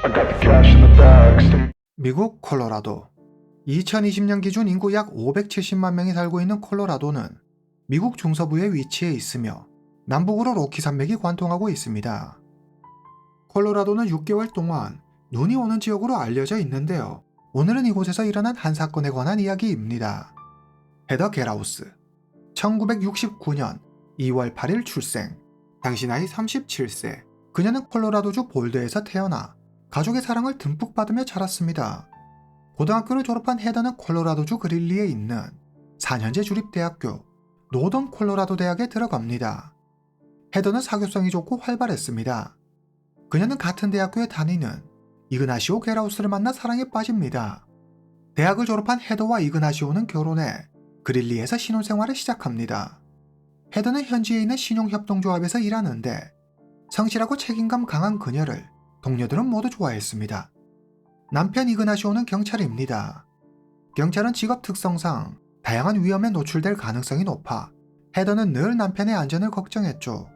I got the cash in the bag. 미국 콜로라도 2020년 기준 인구 약 570만 명이 살고 있는 콜로라도는 미국 중서부에 위치해 있으며 남북으로 로키 산맥이 관통하고 있습니다. 콜로라도는 6개월 동안 눈이 오는 지역으로 알려져 있는데요. 오늘은 이곳에서 일어난 한 사건에 관한 이야기입니다. 헤더 게라우스 1969년 2월 8일 출생, 당시 나이 37세. 그녀는 콜로라도주 볼드에서 태어나 가족의 사랑을 듬뿍 받으며 자랐습니다. 고등학교를 졸업한 헤더는 콜로라도주 그릴리에 있는 4년제 주립대학교 노던 콜로라도 대학에 들어갑니다. 헤더는 사교성이 좋고 활발했습니다. 그녀는 같은 대학교에 다니는 이그나시오 게라우스를 만나 사랑에 빠집니다. 대학을 졸업한 헤더와 이그나시오는 결혼해 그릴리에서 신혼생활을 시작합니다. 헤더는 현지에 있는 신용협동조합에서 일하는데 성실하고 책임감 강한 그녀를 동료들은 모두 좋아했습니다. 남편 이그나시오는 경찰입니다. 경찰은 직업 특성상 다양한 위험에 노출될 가능성이 높아 헤더는 늘 남편의 안전을 걱정했죠.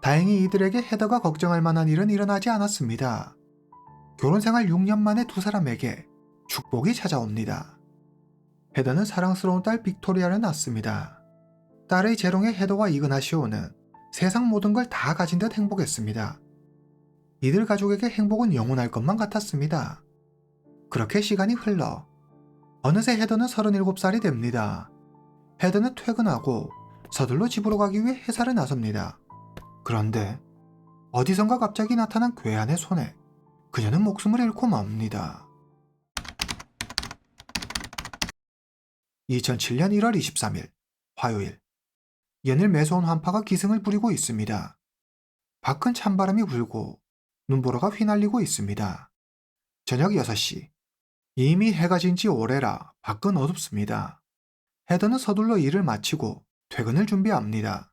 다행히 이들에게 헤더가 걱정할 만한 일은 일어나지 않았습니다. 결혼생활 6년 만에 두 사람에게 축복이 찾아옵니다. 헤더는 사랑스러운 딸 빅토리아를 낳습니다. 딸의 재롱에 헤더와 이그나시오는 세상 모든 걸 다 가진 듯 행복했습니다. 이들 가족에게 행복은 영원할 것만 같았습니다. 그렇게 시간이 흘러 어느새 헤더는 37살이 됩니다. 헤더는 퇴근하고 서둘러 집으로 가기 위해 회사를 나섭니다. 그런데 어디선가 갑자기 나타난 괴한의 손에 그녀는 목숨을 잃고 맙니다. 2007년 1월 23일 화요일, 연일 매서운 환파가 기승을 부리고 있습니다. 밖은 찬바람이 불고 눈보라가 휘날리고 있습니다. 저녁 6시, 이미 해가 진 지 오래라 밖은 어둡습니다. 헤더는 서둘러 일을 마치고 퇴근을 준비합니다.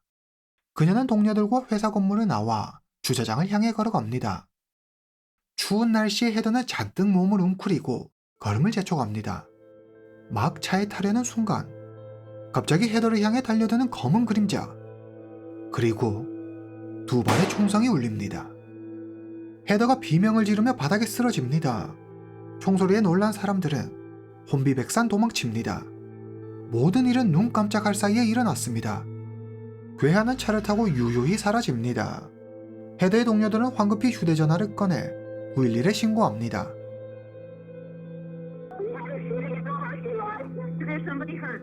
그녀는 동료들과 회사 건물을 나와 주차장을 향해 걸어갑니다. 추운 날씨에 헤더는 잔뜩 몸을 웅크리고 걸음을 재촉합니다. 막 차에 타려는 순간 갑자기 헤더를 향해 달려드는 검은 그림자, 그리고 두 발의 총성이 울립니다. 헤더가 비명을 지르며 바닥에 쓰러집니다. 총소리에 놀란 사람들은 혼비백산 도망칩니다. 모든 일은 눈 깜짝할 사이에 일어났습니다. 괴한은 차를 타고 유유히 사라집니다. 헤더의 동료들은 황급히 휴대전화를 꺼내 911에 신고합니다. There's somebody hurt.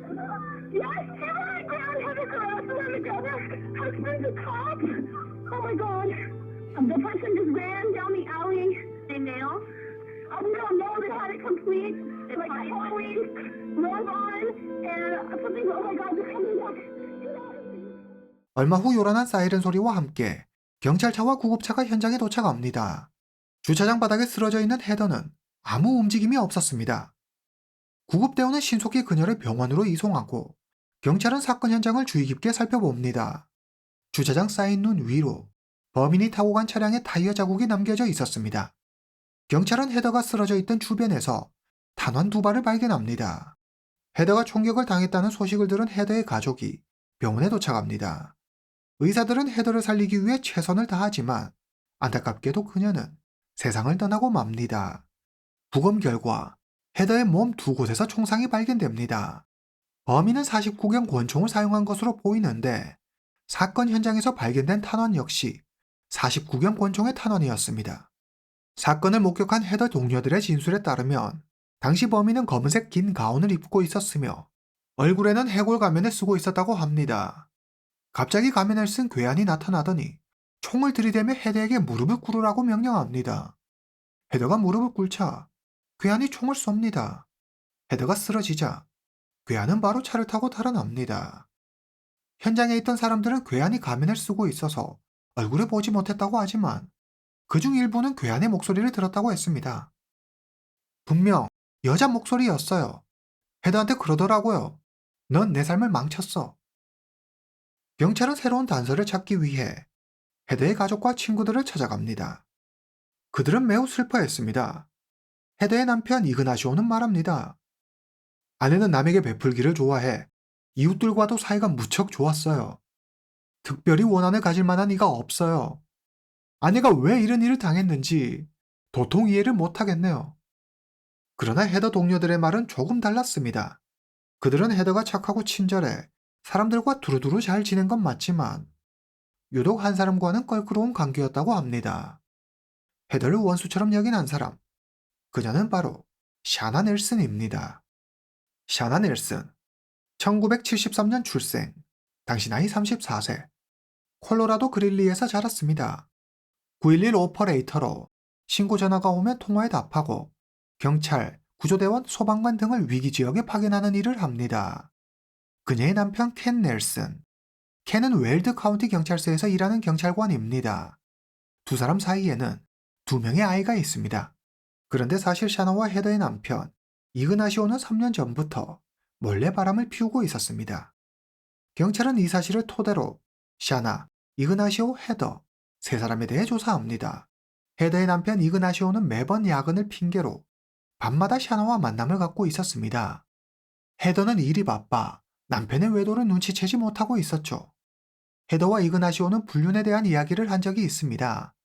Yes, she went down, had a girl, and the other husband's a cop. Oh my god. The person just ran down the alley. They male? No, they had a complete, like, Halloween robe on, and something, oh my god, they're coming back. 얼마 후 요란한 사이렌 소리와 함께 경찰차와 구급차가 현장에 도착합니다. 주차장 바닥에 쓰러져 있는 헤더는 아무 움직임이 없었습니다. 구급대원은 신속히 그녀를 병원으로 이송하고 경찰은 사건 현장을 주의 깊게 살펴봅니다. 주차장 쌓인 눈 위로 범인이 타고 간 차량의 타이어 자국이 남겨져 있었습니다. 경찰은 헤더가 쓰러져 있던 주변에서 탄환 2발을 발견합니다. 헤더가 총격을 당했다는 소식을 들은 헤더의 가족이 병원에 도착합니다. 의사들은 헤더를 살리기 위해 최선을 다하지만 안타깝게도 그녀는 세상을 떠나고 맙니다. 부검 결과 헤더의 몸 두 곳에서 총상이 발견됩니다. 범인은 49경 권총을 사용한 것으로 보이는데 사건 현장에서 발견된 탄환 역시 49경 권총의 탄환이었습니다. 사건을 목격한 헤더 동료들의 진술에 따르면 당시 범인은 검은색 긴 가운을 입고 있었으며 얼굴에는 해골 가면을 쓰고 있었다고 합니다. 갑자기 가면을 쓴 괴한이 나타나더니 총을 들이대며 헤더에게 무릎을 꿇으라고 명령합니다. 헤더가 무릎을 꿇자 괴한이 총을 쏩니다. 헤더가 쓰러지자 괴한은 바로 차를 타고 달아납니다. 현장에 있던 사람들은 괴한이 가면을 쓰고 있어서 얼굴을 보지 못했다고 하지만 그중 일부는 괴한의 목소리를 들었다고 했습니다. 분명 여자 목소리였어요. 헤더한테 그러더라고요. 넌 내 삶을 망쳤어. 경찰은 새로운 단서를 찾기 위해 헤더의 가족과 친구들을 찾아갑니다. 그들은 매우 슬퍼했습니다. 헤더의 남편 이그나시오는 말합니다. 아내는 남에게 베풀기를 좋아해 이웃들과도 사이가 무척 좋았어요. 특별히 원한을 가질 만한 이가 없어요. 아내가 왜 이런 일을 당했는지 도통 이해를 못하겠네요. 그러나 헤더 동료들의 말은 조금 달랐습니다. 그들은 헤더가 착하고 친절해 사람들과 두루두루 잘 지낸 건 맞지만 유독 한 사람과는 껄끄러운 관계였다고 합니다. 헤더를 원수처럼 여긴 한 사람. 그녀는 바로 샤나 넬슨입니다. 샤나 넬슨, 1973년 출생, 당시 나이 34세, 콜로라도 그릴리에서 자랐습니다. 911 오퍼레이터로 신고 전화가 오면 통화에 답하고 경찰, 구조대원, 소방관 등을 위기 지역에 파견하는 일을 합니다. 그녀의 남편 켄 넬슨, 켄은 웰드 카운티 경찰서에서 일하는 경찰관입니다. 두 사람 사이에는 두 명의 아이가 있습니다. 그런데 사실 샤나와 헤더의 남편 이그나시오는 3년 전부터 몰래 바람을 피우고 있었습니다. 경찰은 이 사실을 토대로 샤나, 이그나시오, 헤더 세 사람에 대해 조사합니다. 헤더의 남편 이그나시오는 매번 야근을 핑계로 밤마다 샤나와 만남을 갖고 있었습니다. 헤더는 일이 바빠 남편의 외도를 눈치채지 못하고 있었죠. 헤더와 이그나시오는 불륜에 대한 이야기를 한 적이 있습니다.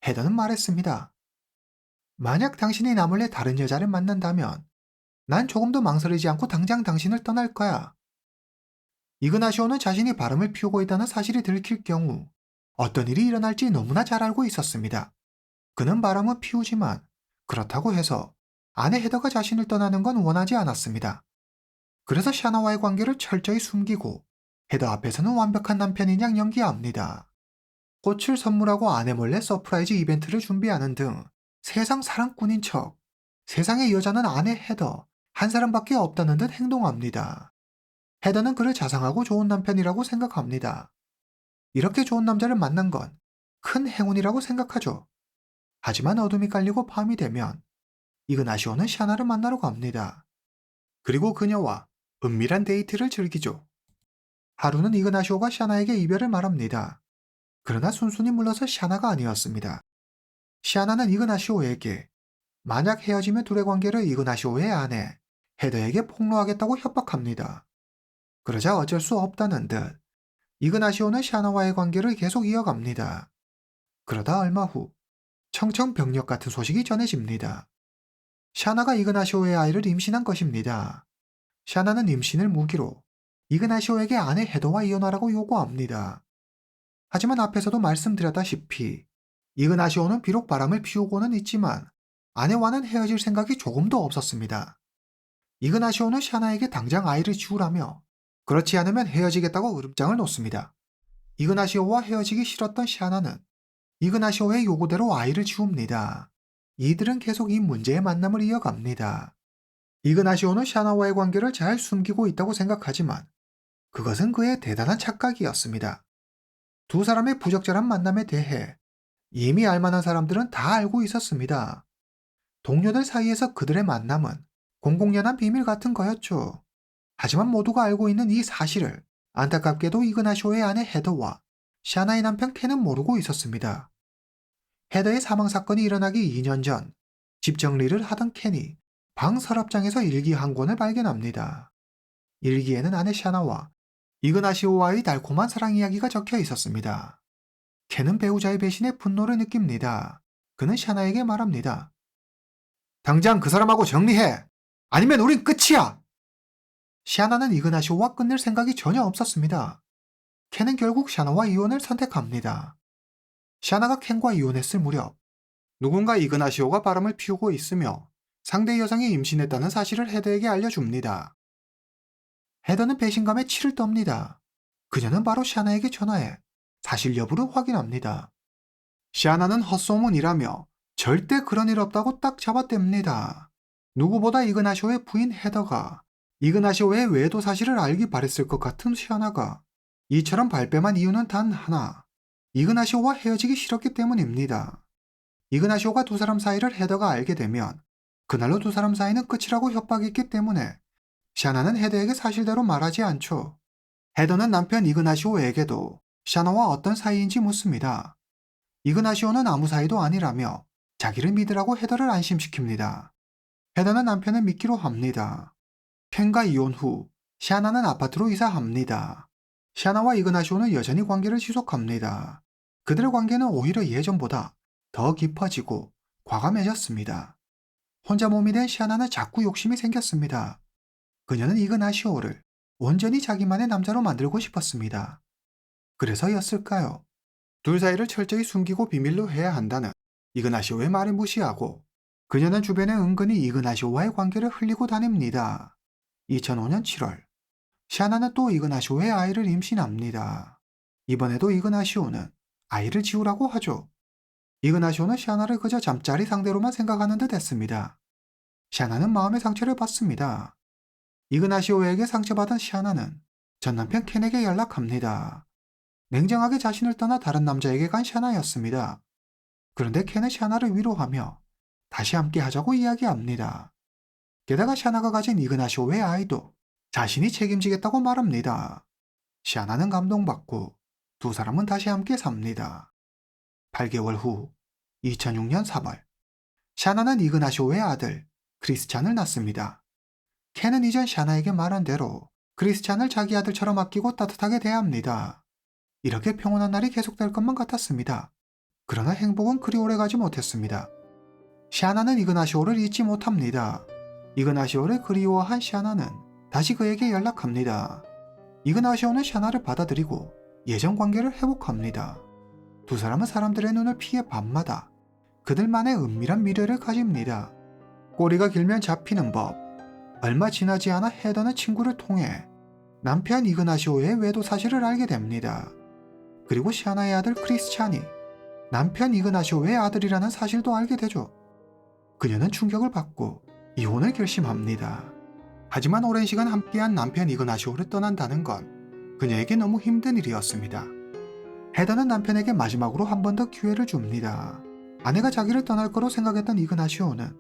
헤더는 말했습니다. 만약 당신이 나 몰래 다른 여자를 만난다면 난 조금도 망설이지 않고 당장 당신을 떠날 거야. 이그나시오는 자신이 바람을 피우고 있다는 사실이 들킬 경우 어떤 일이 일어날지 너무나 잘 알고 있었습니다. 그는 바람은 피우지만 그렇다고 해서 아내 헤더가 자신을 떠나는 건 원하지 않았습니다. 그래서 샤나와의 관계를 철저히 숨기고 헤더 앞에서는 완벽한 남편인 양 연기합니다. 꽃을 선물하고 아내 몰래 서프라이즈 이벤트를 준비하는 등 세상 사랑꾼인 척 세상의 여자는 아내 헤더 한 사람밖에 없다는 듯 행동합니다. 헤더는 그를 자상하고 좋은 남편이라고 생각합니다. 이렇게 좋은 남자를 만난 건 큰 행운이라고 생각하죠. 하지만 어둠이 깔리고 밤이 되면 이그나시오는 샤나를 만나러 갑니다. 그리고 그녀와 은밀한 데이트를 즐기죠. 하루는 이그나시오가 샤나에게 이별을 말합니다. 그러나 순순히 물러설 샤나가 아니었습니다. 샤나는 이그나시오에게 만약 헤어지면 둘의 관계를 이그나시오의 아내 헤더에게 폭로하겠다고 협박합니다. 그러자 어쩔 수 없다는 듯 이그나시오는 샤나와의 관계를 계속 이어갑니다. 그러다 얼마 후 청천벽력 같은 소식이 전해집니다. 샤나가 이그나시오의 아이를 임신한 것입니다. 샤나는 임신을 무기로 이그나시오에게 아내 헤더와 이혼하라고 요구합니다. 하지만 앞에서도 말씀드렸다시피 이그나시오는 비록 바람을 피우고는 있지만 아내와는 헤어질 생각이 조금도 없었습니다. 이그나시오는 샤나에게 당장 아이를 지우라며 그렇지 않으면 헤어지겠다고 으름장을 놓습니다. 이그나시오와 헤어지기 싫었던 샤나는 이그나시오의 요구대로 아이를 지웁니다. 이들은 계속 이 문제의 만남을 이어갑니다. 이그나시오는 샤나와의 관계를 잘 숨기고 있다고 생각하지만 그것은 그의 대단한 착각이었습니다. 두 사람의 부적절한 만남에 대해 이미 알만한 사람들은 다 알고 있었습니다. 동료들 사이에서 그들의 만남은 공공연한 비밀 같은 거였죠. 하지만 모두가 알고 있는 이 사실을 안타깝게도 이그나시오의 아내 헤더와 샤나의 남편 켄은 모르고 있었습니다. 헤더의 사망 사건이 일어나기 2년 전 집 정리를 하던 켄이 방 서랍장에서 일기 한 권을 발견합니다. 일기에는 아내 샤나와 이그나시오와의 달콤한 사랑 이야기가 적혀 있었습니다. 켄은 배우자의 배신에 분노를 느낍니다. 그는 샤나에게 말합니다. 당장 그 사람하고 정리해! 아니면 우린 끝이야! 샤나는 이그나시오와 끝낼 생각이 전혀 없었습니다. 켄은 결국 샤나와 이혼을 선택합니다. 샤나가 켄과 이혼했을 무렵 누군가 이그나시오가 바람을 피우고 있으며 상대 여성이 임신했다는 사실을 헤더에게 알려줍니다. 헤더는 배신감에 치를 떱니다. 그녀는 바로 샤나에게 전화해 사실 여부를 확인합니다. 샤나는 헛소문이라며 절대 그런 일 없다고 딱 잡아댑니다. 누구보다 이그나시오의 부인 헤더가 이그나시오의 외도 사실을 알기 바랬을 것 같은 샤나가 이처럼 발뺌한 이유는 단 하나, 이그나시오와 헤어지기 싫었기 때문입니다. 이그나시오가 두 사람 사이를 헤더가 알게 되면 그날로 두 사람 사이는 끝이라고 협박했기 때문에 샤나는 헤더에게 사실대로 말하지 않죠. 헤더는 남편 이그나시오에게도 샤나와 어떤 사이인지 묻습니다. 이그나시오는 아무 사이도 아니라며 자기를 믿으라고 헤더를 안심시킵니다. 헤더는 남편을 믿기로 합니다. 켄과 이혼 후 샤나는 아파트로 이사합니다. 샤나와 이그나시오는 여전히 관계를 지속합니다. 그들의 관계는 오히려 예전보다 더 깊어지고 과감해졌습니다. 혼자 몸이 된 시아나는 자꾸 욕심이 생겼습니다. 그녀는 이그나시오를 온전히 자기만의 남자로 만들고 싶었습니다. 그래서였을까요? 둘 사이를 철저히 숨기고 비밀로 해야 한다는 이그나시오의 말을 무시하고 그녀는 주변에 은근히 이그나시오와의 관계를 흘리고 다닙니다. 2005년 7월, 시아나는 또 이그나시오의 아이를 임신합니다. 이번에도 이그나시오는 아이를 지우라고 하죠. 이그나시오는 시아나를 그저 잠자리 상대로만 생각하는 듯 했습니다. 시아나는 마음의 상처를 받습니다. 이그나시오에게 상처받은 시아나는 전 남편 켄에게 연락합니다. 냉정하게 자신을 떠나 다른 남자에게 간 시아나였습니다. 그런데 켄은 시아나를 위로하며 다시 함께 하자고 이야기합니다. 게다가 시아나가 가진 이그나시오의 아이도 자신이 책임지겠다고 말합니다. 시아나는 감동받고 두 사람은 다시 함께 삽니다. 8개월 후 2006년 3월, 시아나는 이그나시오의 아들 크리스찬을 낳습니다. 켄은 이전 시아나에게 말한 대로 크리스찬을 자기 아들처럼 아끼고 따뜻하게 대합니다. 이렇게 평온한 날이 계속될 것만 같았습니다. 그러나 행복은 그리 오래 가지 못했습니다. 시아나는 이그나시오를 잊지 못합니다. 이그나시오를 그리워한 시아나는 다시 그에게 연락합니다. 이그나시오는 시아나를 받아들이고 예전 관계를 회복합니다. 두 사람은 사람들의 눈을 피해 밤마다 그들만의 은밀한 미래를 가집니다. 꼬리가 길면 잡히는 법. 얼마 지나지 않아 헤더는 친구를 통해 남편 이그나시오의 외도 사실을 알게 됩니다. 그리고 시아나의 아들 크리스찬이 남편 이그나시오의 아들이라는 사실도 알게 되죠. 그녀는 충격을 받고 이혼을 결심합니다. 하지만 오랜 시간 함께한 남편 이그나시오를 떠난다는 건 그녀에게 너무 힘든 일이었습니다. 헤더는 남편에게 마지막으로 한 번 더 기회를 줍니다. 아내가 자기를 떠날 거로 생각했던 이그나시오는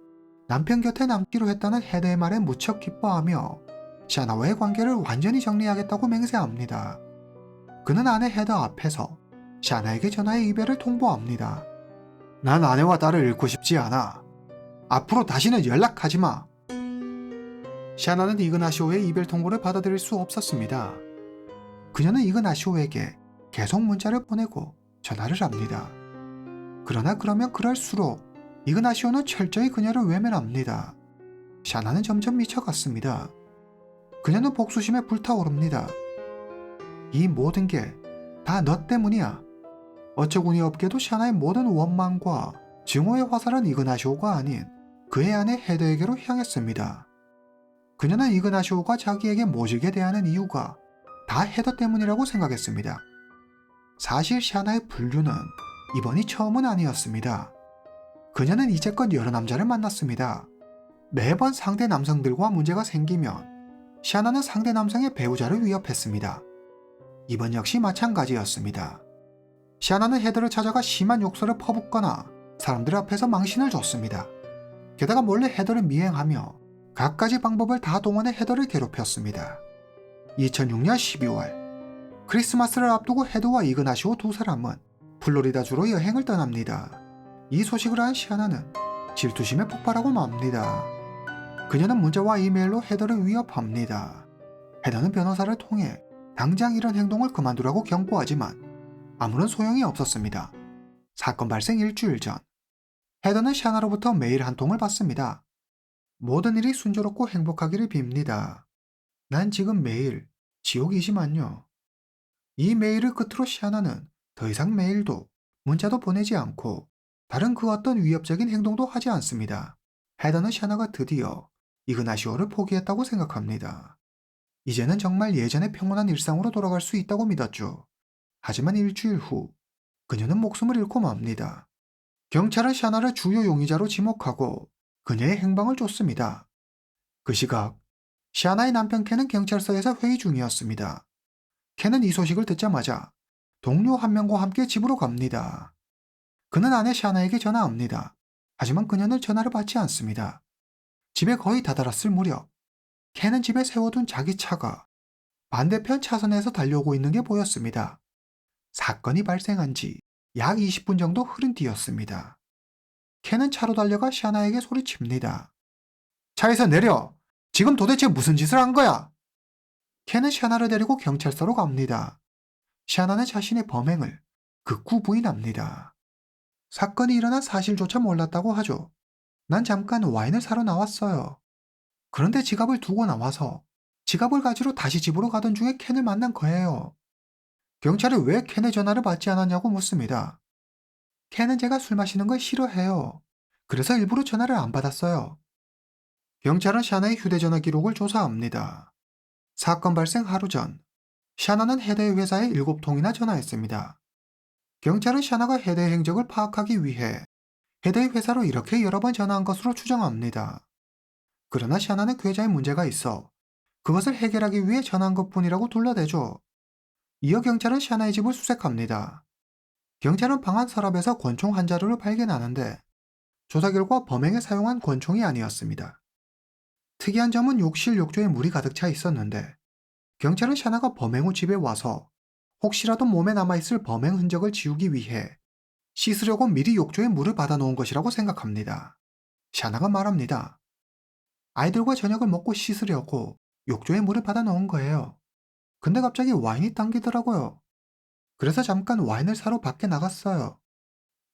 남편 곁에 남기로 했다는 헤더의 말에 무척 기뻐하며 시아나와의 관계를 완전히 정리하겠다고 맹세합니다. 그는 아내 헤더 앞에서 시아나에게 전화의 이별을 통보합니다. 난 아내와 딸을 잃고 싶지 않아. 앞으로 다시는 연락하지 마. 시아나는 이그나시오의 이별 통보를 받아들일 수 없었습니다. 그녀는 이그나시오에게 계속 문자를 보내고 전화를 합니다. 그러나 그러면 그럴수록 이그나시오는 철저히 그녀를 외면합니다. 시아나는 점점 미쳐갔습니다. 그녀는 복수심에 불타오릅니다. 이 모든 게 다 너 때문이야. 어처구니 없게도 시아나의 모든 원망과 증오의 화살은 이그나시오가 아닌 그의 아내 헤더에게로 향했습니다. 그녀는 이그나시오가 자기에게 모질게 대하는 이유가 다 헤더 때문이라고 생각했습니다. 사실 시아나의 분류는 이번이 처음은 아니었습니다. 그녀는 이제껏 여러 남자를 만났습니다. 매번 상대 남성들과 문제가 생기면 시아나는 상대 남성의 배우자를 위협했습니다. 이번 역시 마찬가지였습니다. 시아나는 헤더를 찾아가 심한 욕설을 퍼붓거나 사람들 앞에서 망신을 줬습니다. 게다가 몰래 헤더를 미행하며 갖가지 방법을 다 동원해 헤더를 괴롭혔습니다. 2006년 12월, 크리스마스를 앞두고 헤더와 이그나시오 두 사람은 플로리다주로 여행을 떠납니다. 이 소식을 안 시아나는 질투심에 폭발하고 맙니다. 그녀는 문자와 이메일로 헤더를 위협합니다. 헤더는 변호사를 통해 당장 이런 행동을 그만두라고 경고하지만 아무런 소용이 없었습니다. 사건 발생 일주일 전, 헤더는 시아나로부터 메일 한 통을 받습니다. 모든 일이 순조롭고 행복하기를 빕니다. 난 지금 매일 지옥이지만요. 이 메일을 끝으로 시아나는 더 이상 메일도 문자도 보내지 않고 다른 그 어떤 위협적인 행동도 하지 않습니다. 헤더는 시아나가 드디어 이그나시오를 포기했다고 생각합니다. 이제는 정말 예전의 평온한 일상으로 돌아갈 수 있다고 믿었죠. 하지만 일주일 후 그녀는 목숨을 잃고 맙니다. 경찰은 시아나를 주요 용의자로 지목하고 그녀의 행방을 쫓습니다. 그 시각 시아나의 남편 켄은 경찰서에서 회의 중이었습니다. 켄은 이 소식을 듣자마자 동료 한 명과 함께 집으로 갑니다. 그는 아내 시아나에게 전화합니다. 하지만 그녀는 전화를 받지 않습니다. 집에 거의 다다랐을 무렵 켄은 집에 세워둔 자기 차가 반대편 차선에서 달려오고 있는 게 보였습니다. 사건이 발생한 지 약 20분 정도 흐른 뒤였습니다. 켄은 차로 달려가 시아나에게 소리칩니다. 차에서 내려! 지금 도대체 무슨 짓을 한 거야? 켄은 시아나를 데리고 경찰서로 갑니다. 시아나는 자신의 범행을 극구 부인합니다. 사건이 일어난 사실조차 몰랐다고 하죠. 난 잠깐 와인을 사러 나왔어요. 그런데 지갑을 두고 나와서 지갑을 가지러 다시 집으로 가던 중에 켄을 만난 거예요. 경찰이 왜 켄의 전화를 받지 않았냐고 묻습니다. 켄은 제가 술 마시는 걸 싫어해요. 그래서 일부러 전화를 안 받았어요. 경찰은 샤나의 휴대전화 기록을 조사합니다. 사건 발생 하루 전, 샤나는 헤더의 회사에 7통이나 전화했습니다. 경찰은 샤나가 헤더의 행적을 파악하기 위해 헤더의 회사로 이렇게 여러 번 전화한 것으로 추정합니다. 그러나 샤나는 계좌에 문제가 있어 그것을 해결하기 위해 전화한 것뿐이라고 둘러대죠. 이어 경찰은 샤나의 집을 수색합니다. 경찰은 방 안 서랍에서 권총 한 자루를 발견하는데 조사 결과 범행에 사용한 권총이 아니었습니다. 특이한 점은 욕실 욕조에 물이 가득 차 있었는데 경찰은 샤나가 범행 후 집에 와서 혹시라도 몸에 남아있을 범행 흔적을 지우기 위해 씻으려고 미리 욕조에 물을 받아놓은 것이라고 생각합니다. 샤나가 말합니다. 아이들과 저녁을 먹고 씻으려고 욕조에 물을 받아놓은 거예요. 근데 갑자기 와인이 당기더라고요. 그래서 잠깐 와인을 사러 밖에 나갔어요.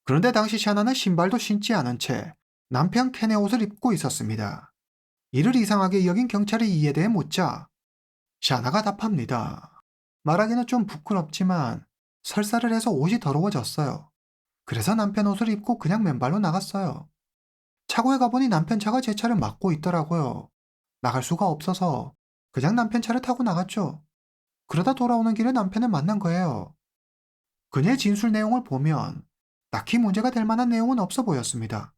그런데 당시 샤나는 신발도 신지 않은 채 남편 켄의 옷을 입고 있었습니다. 이를 이상하게 여긴 경찰이 이에 대해 묻자 샤나가 답합니다. 말하기는 좀 부끄럽지만 설사를 해서 옷이 더러워졌어요. 그래서 남편 옷을 입고 그냥 맨발로 나갔어요. 차고에 가보니 남편 차가 제 차를 막고 있더라고요. 나갈 수가 없어서 그냥 남편 차를 타고 나갔죠. 그러다 돌아오는 길에 남편을 만난 거예요. 그녀의 진술 내용을 보면 딱히 문제가 될 만한 내용은 없어 보였습니다.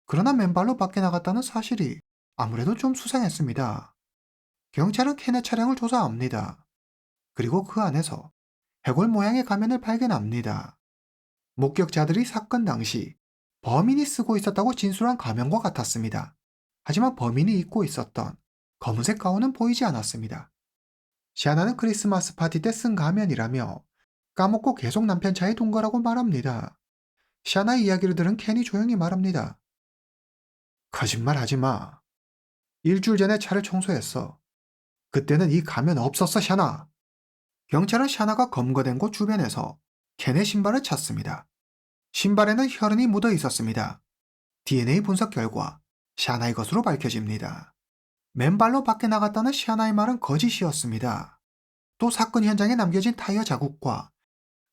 그러나 맨발로 밖에 나갔다는 사실이 아무래도 좀 수상했습니다. 경찰은 켄의 차량을 조사합니다. 그리고 그 안에서 해골 모양의 가면을 발견합니다. 목격자들이 사건 당시 범인이 쓰고 있었다고 진술한 가면과 같았습니다. 하지만 범인이 입고 있었던 검은색 가운은 보이지 않았습니다. 샤나는 크리스마스 파티 때 쓴 가면이라며 까먹고 계속 남편 차에 둔 거라고 말합니다. 샤나의 이야기를 들은 켄이 조용히 말합니다. 거짓말 하지 마. 일주일 전에 차를 청소했어. 그때는 이 가면 없었어, 샤나. 경찰은 샤나가 검거된 곳 주변에서 켄의 신발을 찾습니다. 신발에는 혈흔이 묻어 있었습니다. DNA 분석 결과 샤나의 것으로 밝혀집니다. 맨발로 밖에 나갔다는 샤나의 말은 거짓이었습니다. 또 사건 현장에 남겨진 타이어 자국과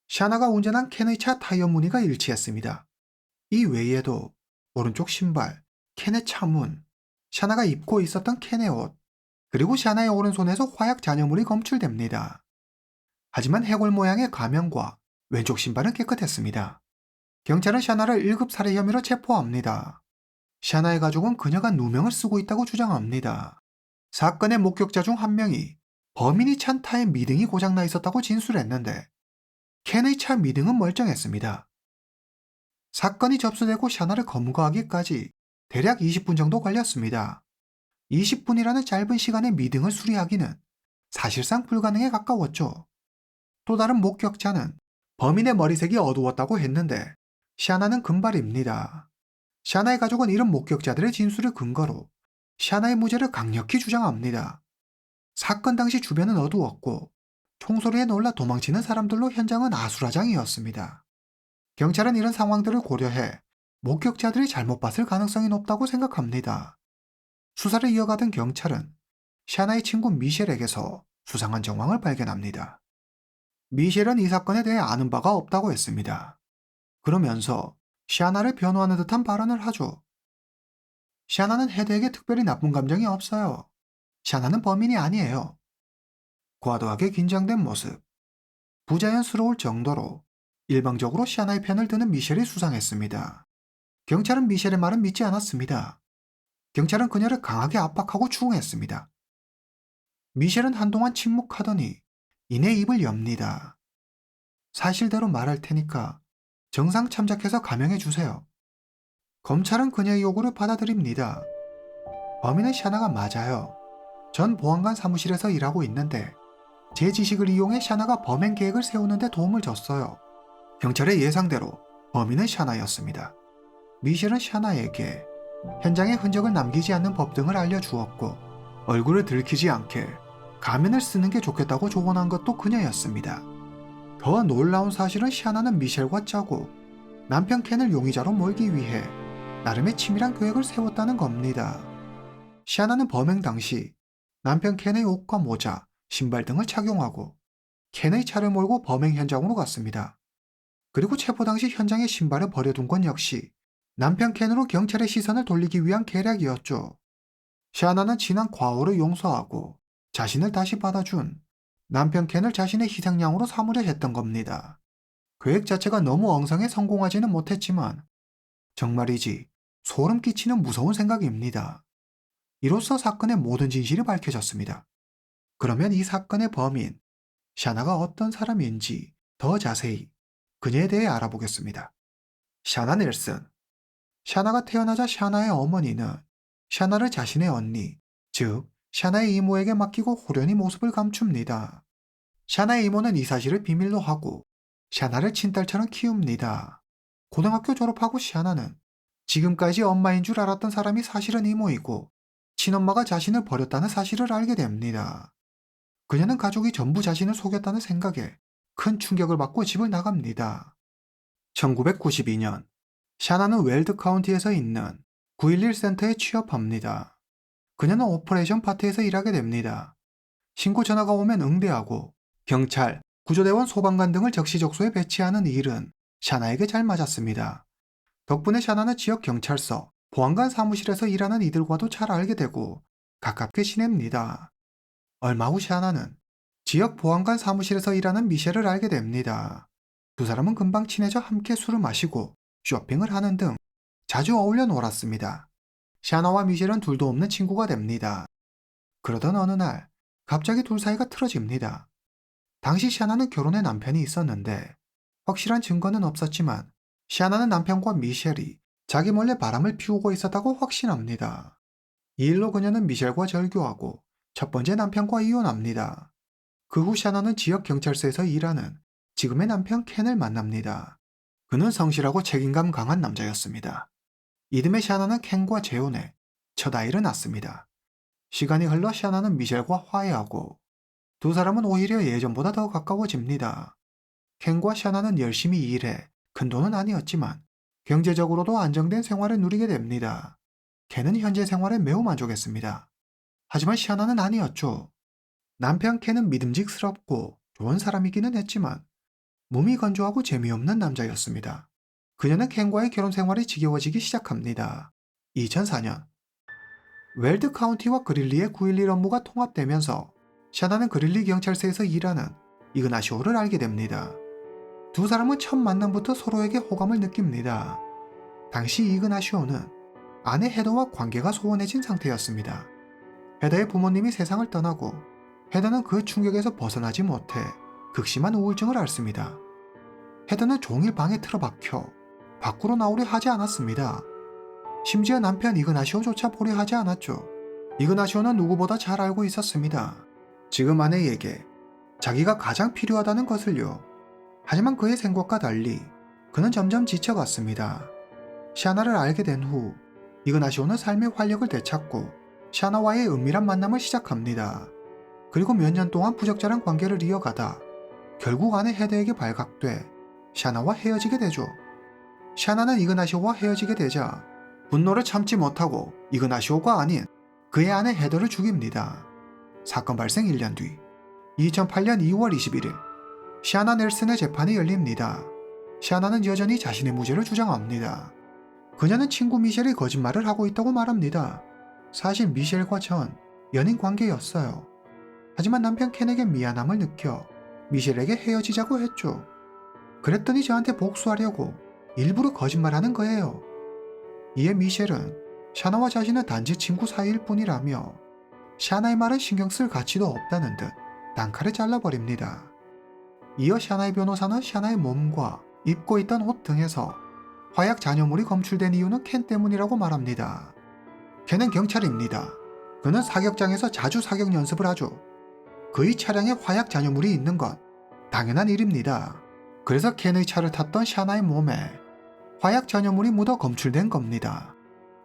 샤나가 운전한 켄의 차 타이어 무늬가 일치했습니다. 이 외에도 오른쪽 신발, 켄의 차문, 샤나가 입고 있었던 켄의 옷, 그리고 샤나의 오른손에서 화약 잔여물이 검출됩니다. 하지만 해골 모양의 가면과 왼쪽 신발은 깨끗했습니다. 경찰은 샤나를 1급 살해 혐의로 체포합니다. 샤나의 가족은 그녀가 누명을 쓰고 있다고 주장합니다. 사건의 목격자 중 한 명이 범인이 찬 차의 미등이 고장나 있었다고 진술했는데 켄의 차 미등은 멀쩡했습니다. 사건이 접수되고 샤나를 검거하기까지 대략 20분 정도 걸렸습니다. 20분이라는 짧은 시간에 미등을 수리하기는 사실상 불가능에 가까웠죠. 또 다른 목격자는 범인의 머리색이 어두웠다고 했는데 샤나는 금발입니다. 샤나의 가족은 이런 목격자들의 진술을 근거로 샤나의 무죄를 강력히 주장합니다. 사건 당시 주변은 어두웠고 총소리에 놀라 도망치는 사람들로 현장은 아수라장이었습니다. 경찰은 이런 상황들을 고려해 목격자들이 잘못 봤을 가능성이 높다고 생각합니다. 수사를 이어가던 경찰은 샤나의 친구 미셸에게서 수상한 정황을 발견합니다. 미셸은 이 사건에 대해 아는 바가 없다고 했습니다. 그러면서 샤나를 변호하는 듯한 발언을 하죠. 샤나는 헤드에게 특별히 나쁜 감정이 없어요. 샤나는 범인이 아니에요. 과도하게 긴장된 모습. 부자연스러울 정도로 일방적으로 샤나의 편을 드는 미셸이 수상했습니다. 경찰은 미셸의 말은 믿지 않았습니다. 경찰은 그녀를 강하게 압박하고 추궁했습니다. 미셸은 한동안 침묵하더니 이내 입을 엽니다. 사실대로 말할 테니까 정상 참작해서 감형해 주세요. 검찰은 그녀의 요구를 받아들입니다. 범인은 샤나가 맞아요. 전 보안관 사무실에서 일하고 있는데 제 지식을 이용해 샤나가 범행 계획을 세우는 데 도움을 줬어요. 경찰의 예상대로 범인은 샤나였습니다. 미셸은 샤나에게 현장에 흔적을 남기지 않는 법 등을 알려주었고 얼굴을 들키지 않게 가면을 쓰는 게 좋겠다고 조언한 것도 그녀였습니다. 더 놀라운 사실은 샤나는 미셸과 짜고 남편 켄을 용의자로 몰기 위해 나름의 치밀한 계획을 세웠다는 겁니다. 샤나는 범행 당시 남편 켄의 옷과 모자, 신발 등을 착용하고 켄의 차를 몰고 범행 현장으로 갔습니다. 그리고 체포 당시 현장에 신발을 버려둔 건 역시 남편 켄으로 경찰의 시선을 돌리기 위한 계략이었죠. 샤나는 지난 과오를 용서하고 자신을 다시 받아준 남편 켄을 자신의 희생양으로 삼으려 했던 겁니다. 계획 자체가 너무 엉성해 성공하지는 못했지만 정말이지 소름 끼치는 무서운 생각입니다. 이로써 사건의 모든 진실이 밝혀졌습니다. 그러면 이 사건의 범인 샤나가 어떤 사람인지 더 자세히 그녀에 대해 알아보겠습니다. 샤나 넬슨. 샤나가 태어나자 샤나의 어머니는 샤나를 자신의 언니, 즉 샤나의 이모에게 맡기고 호련히 모습을 감춥니다. 샤나의 이모는 이 사실을 비밀로 하고 샤나를 친딸처럼 키웁니다. 고등학교 졸업하고 샤나는 지금까지 엄마인 줄 알았던 사람이 사실은 이모이고 친엄마가 자신을 버렸다는 사실을 알게 됩니다. 그녀는 가족이 전부 자신을 속였다는 생각에 큰 충격을 받고 집을 나갑니다. 1992년 샤나는 웰드 카운티에서 있는 911 센터에 취업합니다. 그녀는 오퍼레이션 파트에서 일하게 됩니다. 신고 전화가 오면 응대하고 경찰, 구조대원, 소방관 등을 적시적소에 배치하는 일은 샤나에게 잘 맞았습니다. 덕분에 샤나는 지역 경찰서, 보안관 사무실에서 일하는 이들과도 잘 알게 되고 가깝게 지냅니다. 얼마 후 샤나는 지역 보안관 사무실에서 일하는 미셸을 알게 됩니다. 두 사람은 금방 친해져 함께 술을 마시고 쇼핑을 하는 등 자주 어울려 놀았습니다. 샤나와 미셸은 둘도 없는 친구가 됩니다. 그러던 어느 날 갑자기 둘 사이가 틀어집니다. 당시 샤나는 결혼해 남편이 있었는데 확실한 증거는 없었지만 샤나는 남편과 미셸이 자기 몰래 바람을 피우고 있었다고 확신합니다. 이 일로 그녀는 미셸과 절교하고 첫 번째 남편과 이혼합니다. 그 후 샤나는 지역 경찰서에서 일하는 지금의 남편 켄을 만납니다. 그는 성실하고 책임감 강한 남자였습니다. 이듬해 샤나는 켄과 재혼해 첫 아이를 낳습니다. 시간이 흘러 샤나는 미셸과 화해하고 두 사람은 오히려 예전보다 더 가까워집니다. 켄과 샤나는 열심히 일해 큰 돈은 아니었지만 경제적으로도 안정된 생활을 누리게 됩니다. 켄은 현재 생활에 매우 만족했습니다. 하지만 샤나는 아니었죠. 남편 켄은 믿음직스럽고 좋은 사람이기는 했지만 몸이 건조하고 재미없는 남자였습니다. 그녀는 켄과의 결혼 생활이 지겨워지기 시작합니다. 2004년 웰드 카운티와 그릴리의 911 업무가 통합되면서 샤나는 그릴리 경찰서에서 일하는 이그나시오를 알게 됩니다. 두 사람은 첫 만남부터 서로에게 호감을 느낍니다. 당시 이그나시오는 아내 헤더와 관계가 소원해진 상태였습니다. 헤더의 부모님이 세상을 떠나고 헤더는 그 충격에서 벗어나지 못해 극심한 우울증을 앓습니다. 헤더는 종일 방에 틀어박혀 밖으로 나오려 하지 않았습니다. 심지어 남편 이그나시오조차 보려 하지 않았죠. 이그나시오는 누구보다 잘 알고 있었습니다. 지금 아내에게 자기가 가장 필요하다는 것을요. 하지만 그의 생각과 달리 그는 점점 지쳐갔습니다. 샤나를 알게 된 후 이그나시오는 삶의 활력을 되찾고 샤나와의 은밀한 만남을 시작합니다. 그리고 몇 년 동안 부적절한 관계를 이어가다 결국 아내 헤더에게 발각돼 샤나와 헤어지게 되죠. 샤나는 이그나시오와 헤어지게 되자 분노를 참지 못하고 이그나시오가 아닌 그의 아내 헤더를 죽입니다. 사건 발생 1년 뒤 2008년 2월 21일 샤나 넬슨의 재판이 열립니다. 샤나는 여전히 자신의 무죄를 주장합니다. 그녀는 친구 미셸이 거짓말을 하고 있다고 말합니다. 사실 미셸과 전 연인 관계였어요. 하지만 남편 켄에게 미안함을 느껴 미셸에게 헤어지자고 했죠. 그랬더니 저한테 복수하려고 일부러 거짓말하는 거예요. 이에 미셸은 샤나와 자신은 단지 친구 사이일 뿐이라며 샤나의 말은 신경 쓸 가치도 없다는 듯 단칼에 잘라버립니다. 이어 샤나의 변호사는 샤나의 몸과 입고 있던 옷 등에서 화약 잔여물이 검출된 이유는 켄 때문이라고 말합니다. 켄은 경찰입니다. 그는 사격장에서 자주 사격 연습을 하죠. 그의 차량에 화약 잔여물이 있는 건 당연한 일입니다. 그래서 켄의 차를 탔던 샤나의 몸에 화약 잔여물이 묻어 검출된 겁니다.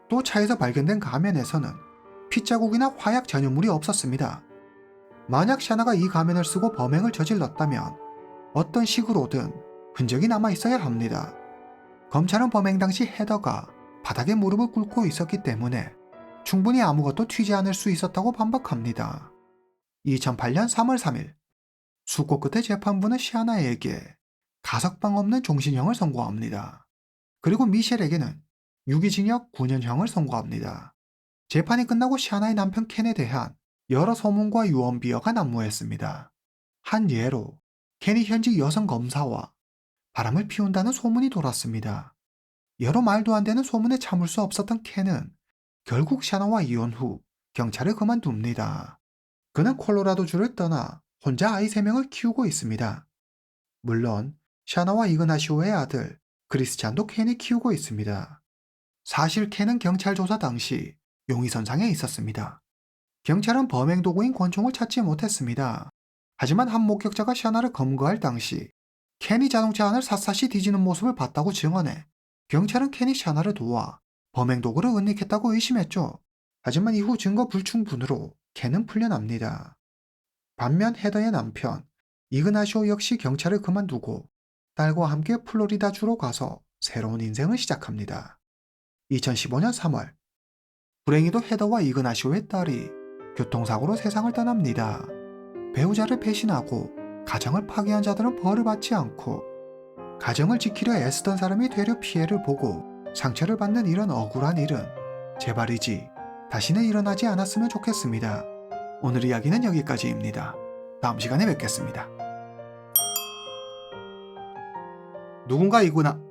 또 차에서 발견된 가면에서는 핏자국이나 화약 잔여물이 없었습니다. 만약 샤나가 이 가면을 쓰고 범행을 저질렀다면 어떤 식으로든 흔적이 남아 있어야 합니다. 검찰은 범행 당시 헤더가 바닥에 무릎을 꿇고 있었기 때문에 충분히 아무것도 튀지 않을 수 있었다고 반박합니다. 2008년 3월 3일 숙고 끝에 재판부는 시아나에게 가석방 없는 종신형을 선고합니다. 그리고 미셸에게는 유기징역 9년형을 선고합니다. 재판이 끝나고 시아나의 남편 켄에 대한 여러 소문과 유언비어가 난무했습니다. 한 예로 켄이 현직 여성 검사와 바람을 피운다는 소문이 돌았습니다. 여러 말도 안 되는 소문에 참을 수 없었던 켄은 결국 시아나와 이혼 후 경찰을 그만둡니다. 그는 콜로라도주를 떠나 혼자 아이 3명을 키우고 있습니다. 물론 시아나와 이그나시오의 아들 크리스찬도 켄이 키우고 있습니다. 사실 켄은 경찰 조사 당시 용의선상에 있었습니다. 경찰은 범행 도구인 권총을 찾지 못했습니다. 하지만 한 목격자가 시아나를 검거할 당시 켄이 자동차 안을 샅샅이 뒤지는 모습을 봤다고 증언해 경찰은 켄이 시아나를 도와 범행 도구를 은닉했다고 의심했죠. 하지만 이후 증거 불충분으로 켄은 풀려납니다. 반면 헤더의 남편 이그나시오 역시 경찰을 그만두고 딸과 함께 플로리다주로 가서 새로운 인생을 시작합니다. 2015년 3월 불행히도 헤더와 이그나시오의 딸이 교통사고로 세상을 떠납니다. 배우자를 배신하고 가정을 파괴한 자들은 벌을 받지 않고 가정을 지키려 애쓰던 사람이 되려 피해를 보고 상처를 받는 이런 억울한 일은 제발이지 다시는 일어나지 않았으면 좋겠습니다. 오늘 이야기는 여기까지입니다. 다음 시간에 뵙겠습니다. 누군가 이구나